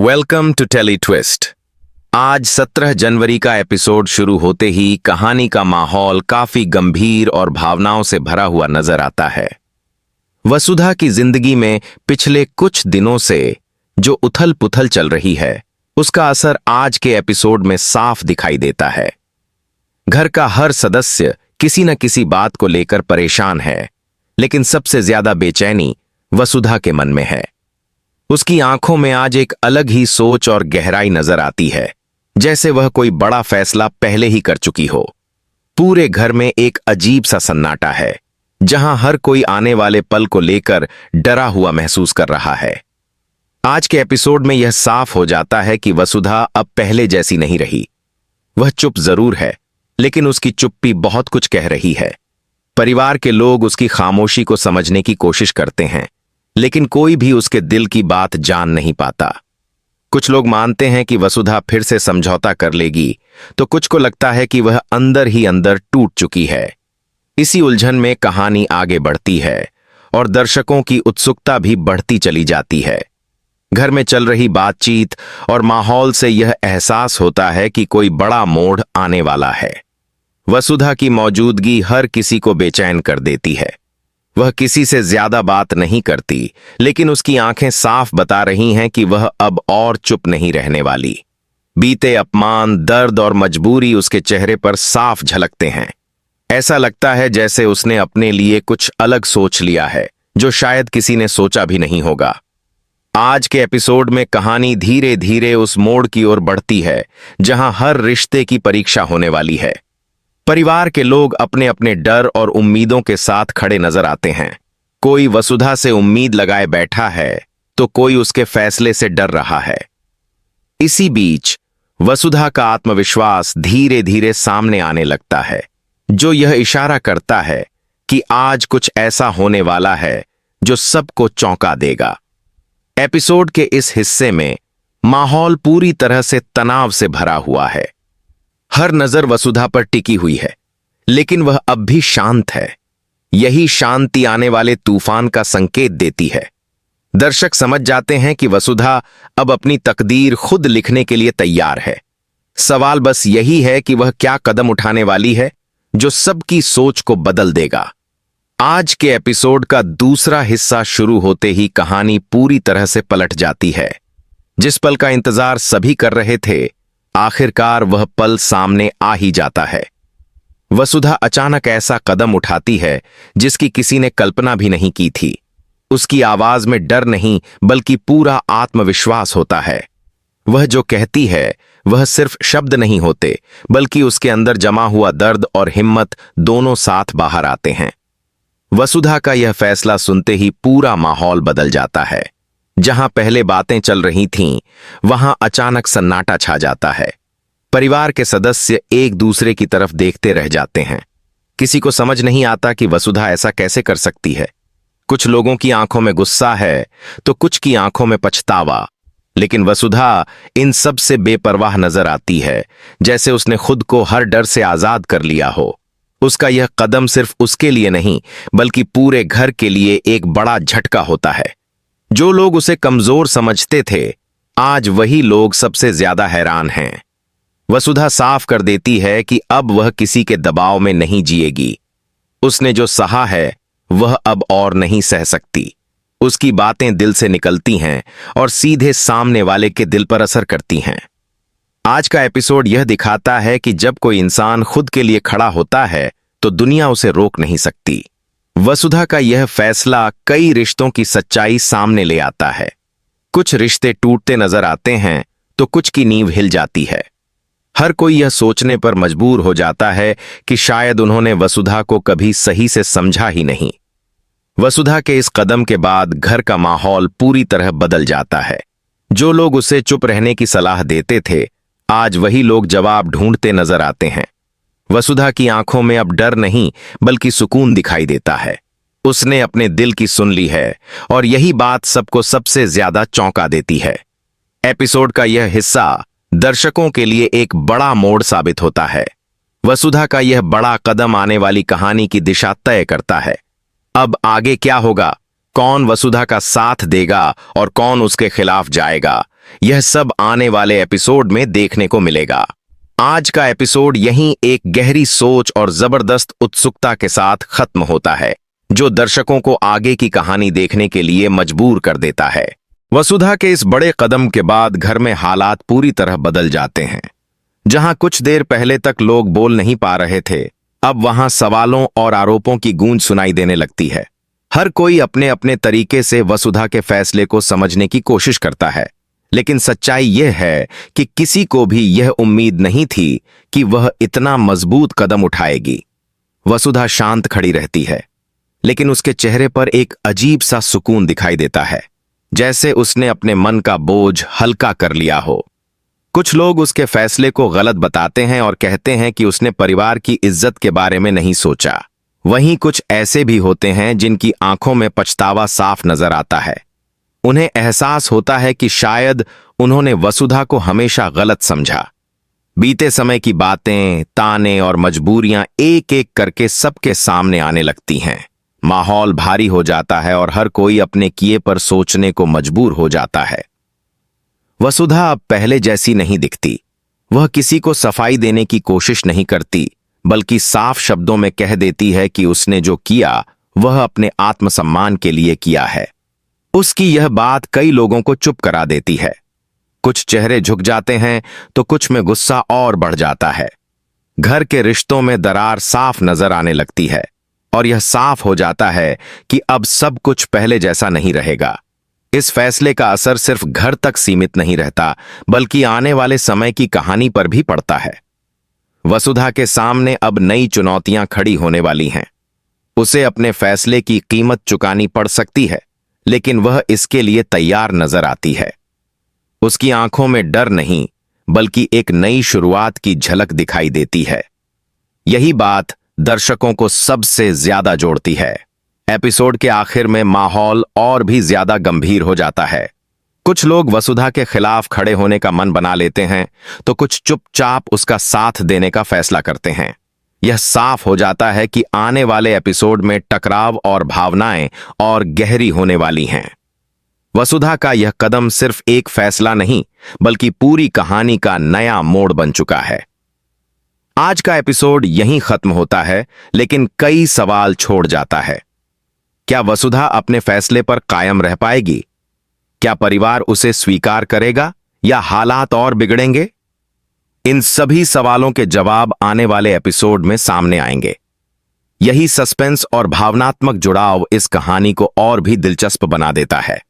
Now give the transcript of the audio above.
Welcome to tele twist. आज 17 जनवरी का episode शुरू होते ही कहानी का माहौल काफी गंभीर और भावनाओं से भरा हुआ नजर आता है। वसुधा की जिंदगी में पिछले कुछ दिनों से जो उथल पुथल चल रही है, उसका असर आज के एपिसोड में साफ दिखाई देता है। घर का हर सदस्य किसी न किसी बात को लेकर परेशान है, लेकिन सबसे ज्यादा बेचैनी वसुधा के मन में है। उसकी आंखों में आज एक अलग ही सोच और गहराई नजर आती है, जैसे वह कोई बड़ा फैसला पहले ही कर चुकी हो। पूरे घर में एक अजीब सा सन्नाटा है, जहां हर कोई आने वाले पल को लेकर डरा हुआ महसूस कर रहा है। आज के एपिसोड में यह साफ हो जाता है कि वसुधा अब पहले जैसी नहीं रही। वह चुप जरूर है, लेकिन उसकी चुप्पी बहुत कुछ कह रही है। परिवार के लोग उसकी खामोशी को समझने की कोशिश करते हैं, लेकिन कोई भी उसके दिल की बात जान नहीं पाता। कुछ लोग मानते हैं कि वसुधा फिर से समझौता कर लेगी, तो कुछ को लगता है कि वह अंदर ही अंदर टूट चुकी है। इसी उलझन में कहानी आगे बढ़ती है और दर्शकों की उत्सुकता भी बढ़ती चली जाती है। घर में चल रही बातचीत और माहौल से यह एहसास होता है कि कोई बड़ा मोड़ आने वाला है। वसुधा की मौजूदगी हर किसी को बेचैन कर देती है। वह किसी से ज्यादा बात नहीं करती, लेकिन उसकी आंखें साफ बता रही हैं कि वह अब और चुप नहीं रहने वाली। बीते अपमान, दर्द और मजबूरी उसके चेहरे पर साफ झलकते हैं। ऐसा लगता है जैसे उसने अपने लिए कुछ अलग सोच लिया है, जो शायद किसी ने सोचा भी नहीं होगा। आज के एपिसोड में कहानी धीरे धीरे उस मोड़ की ओर बढ़ती है, जहां हर रिश्ते की परीक्षा होने वाली है। परिवार के लोग अपने अपने डर और उम्मीदों के साथ खड़े नजर आते हैं। कोई वसुधा से उम्मीद लगाए बैठा है, तो कोई उसके फैसले से डर रहा है। इसी बीच वसुधा का आत्मविश्वास धीरे धीरे सामने आने लगता है, जो यह इशारा करता है कि आज कुछ ऐसा होने वाला है जो सबको चौंका देगा। एपिसोड के इस हिस्से में माहौल पूरी तरह से तनाव से भरा हुआ है। हर नजर वसुधा पर टिकी हुई है, लेकिन वह अब भी शांत है। यही शांति आने वाले तूफान का संकेत देती है। दर्शक समझ जाते हैं कि वसुधा अब अपनी तकदीर खुद लिखने के लिए तैयार है। सवाल बस यही है कि वह क्या कदम उठाने वाली है, जो सबकी सोच को बदल देगा। आज के एपिसोड का दूसरा हिस्सा शुरू होते ही कहानी पूरी तरह से पलट जाती है। जिस पल का इंतजार सभी कर रहे थे, आखिरकार वह पल सामने आ ही जाता है। वसुधा अचानक ऐसा कदम उठाती है जिसकी किसी ने कल्पना भी नहीं की थी। उसकी आवाज में डर नहीं, बल्कि पूरा आत्मविश्वास होता है। वह जो कहती है वह सिर्फ शब्द नहीं होते, बल्कि उसके अंदर जमा हुआ दर्द और हिम्मत दोनों साथ बाहर आते हैं। वसुधा का यह फैसला सुनते ही पूरा माहौल बदल जाता है। जहां पहले बातें चल रही थीं, वहां अचानक सन्नाटा छा जाता है। परिवार के सदस्य एक दूसरे की तरफ देखते रह जाते हैं। किसी को समझ नहीं आता कि वसुधा ऐसा कैसे कर सकती है। कुछ लोगों की आंखों में गुस्सा है, तो कुछ की आंखों में पछतावा। लेकिन वसुधा इन सब से बेपरवाह नजर आती है, जैसे उसने खुद को हर डर से आजाद कर लिया हो। उसका यह कदम सिर्फ उसके लिए नहीं, बल्कि पूरे घर के लिए एक बड़ा झटका होता है। जो लोग उसे कमजोर समझते थे, आज वही लोग सबसे ज्यादा हैरान हैं। वसुधा साफ कर देती है कि अब वह किसी के दबाव में नहीं जिएगी। उसने जो सहा है, वह अब और नहीं सह सकती। उसकी बातें दिल से निकलती हैं और सीधे सामने वाले के दिल पर असर करती हैं। आज का एपिसोड यह दिखाता है कि जब कोई इंसान खुद के लिए खड़ा होता है, तो दुनिया उसे रोक नहीं सकती। वसुधा का यह फैसला कई रिश्तों की सच्चाई सामने ले आता है। कुछ रिश्ते टूटते नजर आते हैं, तो कुछ की नींव हिल जाती है। हर कोई यह सोचने पर मजबूर हो जाता है कि शायद उन्होंने वसुधा को कभी सही से समझा ही नहीं। वसुधा के इस कदम के बाद घर का माहौल पूरी तरह बदल जाता है। जो लोग उसे चुप रहने की सलाह देते थे, आज वही लोग जवाब ढूंढते नजर आते हैं। वसुधा की आंखों में अब डर नहीं, बल्कि सुकून दिखाई देता है। उसने अपने दिल की सुन ली है, और यही बात सबको सबसे ज्यादा चौंका देती है। एपिसोड का यह हिस्सा दर्शकों के लिए एक बड़ा मोड़ साबित होता है। वसुधा का यह बड़ा कदम आने वाली कहानी की दिशा तय करता है। अब आगे क्या होगा, कौन वसुधा का साथ देगा और कौन उसके खिलाफ जाएगा, यह सब आने वाले एपिसोड में देखने को मिलेगा। आज का एपिसोड यहीं एक गहरी सोच और जबरदस्त उत्सुकता के साथ खत्म होता है, जो दर्शकों को आगे की कहानी देखने के लिए मजबूर कर देता है। वसुधा के इस बड़े कदम के बाद घर में हालात पूरी तरह बदल जाते हैं। जहां कुछ देर पहले तक लोग बोल नहीं पा रहे थे, अब वहां सवालों और आरोपों की गूंज सुनाई देने लगती है। हर कोई अपने अपने तरीके से वसुधा के फैसले को समझने की कोशिश करता है, लेकिन सच्चाई यह है कि किसी को भी यह उम्मीद नहीं थी कि वह इतना मजबूत कदम उठाएगी। वसुधा शांत खड़ी रहती है, लेकिन उसके चेहरे पर एक अजीब सा सुकून दिखाई देता है, जैसे उसने अपने मन का बोझ हल्का कर लिया हो। कुछ लोग उसके फैसले को गलत बताते हैं और कहते हैं कि उसने परिवार की इज्जत के बारे में नहीं सोचा। वहीं कुछ ऐसे भी होते हैं जिनकी आंखों में पछतावा साफ नजर आता है। उन्हें एहसास होता है कि शायद उन्होंने वसुधा को हमेशा गलत समझा। बीते समय की बातें, ताने और मजबूरियां एक एक करके सबके सामने आने लगती हैं। माहौल भारी हो जाता है और हर कोई अपने किए पर सोचने को मजबूर हो जाता है। वसुधा अब पहले जैसी नहीं दिखती। वह किसी को सफाई देने की कोशिश नहीं करती, बल्कि साफ शब्दों में कह देती है कि उसने जो किया वह अपने आत्मसम्मान के लिए किया है। उसकी यह बात कई लोगों को चुप करा देती है। कुछ चेहरे झुक जाते हैं तो कुछ में गुस्सा और बढ़ जाता है। घर के रिश्तों में दरार साफ नजर आने लगती है और यह साफ हो जाता है कि अब सब कुछ पहले जैसा नहीं रहेगा। इस फैसले का असर सिर्फ घर तक सीमित नहीं रहता, बल्कि आने वाले समय की कहानी पर भी पड़ता है। वसुधा के सामने अब नई चुनौतियां खड़ी होने वाली हैं। उसे अपने फैसले की कीमत चुकानी पड़ सकती है, लेकिन वह इसके लिए तैयार नजर आती है। उसकी आंखों में डर नहीं, बल्कि एक नई शुरुआत की झलक दिखाई देती है। यही बात दर्शकों को सबसे ज्यादा जोड़ती है। एपिसोड के आखिर में माहौल और भी ज्यादा गंभीर हो जाता है। कुछ लोग वसुधा के खिलाफ खड़े होने का मन बना लेते हैं, तो कुछ चुपचाप उसका साथ देने का फैसला करते हैं। यह साफ हो जाता है कि आने वाले एपिसोड में टकराव और भावनाएं और गहरी होने वाली हैं। वसुधा का यह कदम सिर्फ एक फैसला नहीं, बल्कि पूरी कहानी का नया मोड़ बन चुका है। आज का एपिसोड यहीं खत्म होता है, लेकिन कई सवाल छोड़ जाता है। क्या वसुधा अपने फैसले पर कायम रह पाएगी? क्या परिवार उसे स्वीकार करेगा या हालात और बिगड़ेंगे? इन सभी सवालों के जवाब आने वाले एपिसोड में सामने आएंगे। यही सस्पेंस और भावनात्मक जुड़ाव इस कहानी को और भी दिलचस्प बना देता है।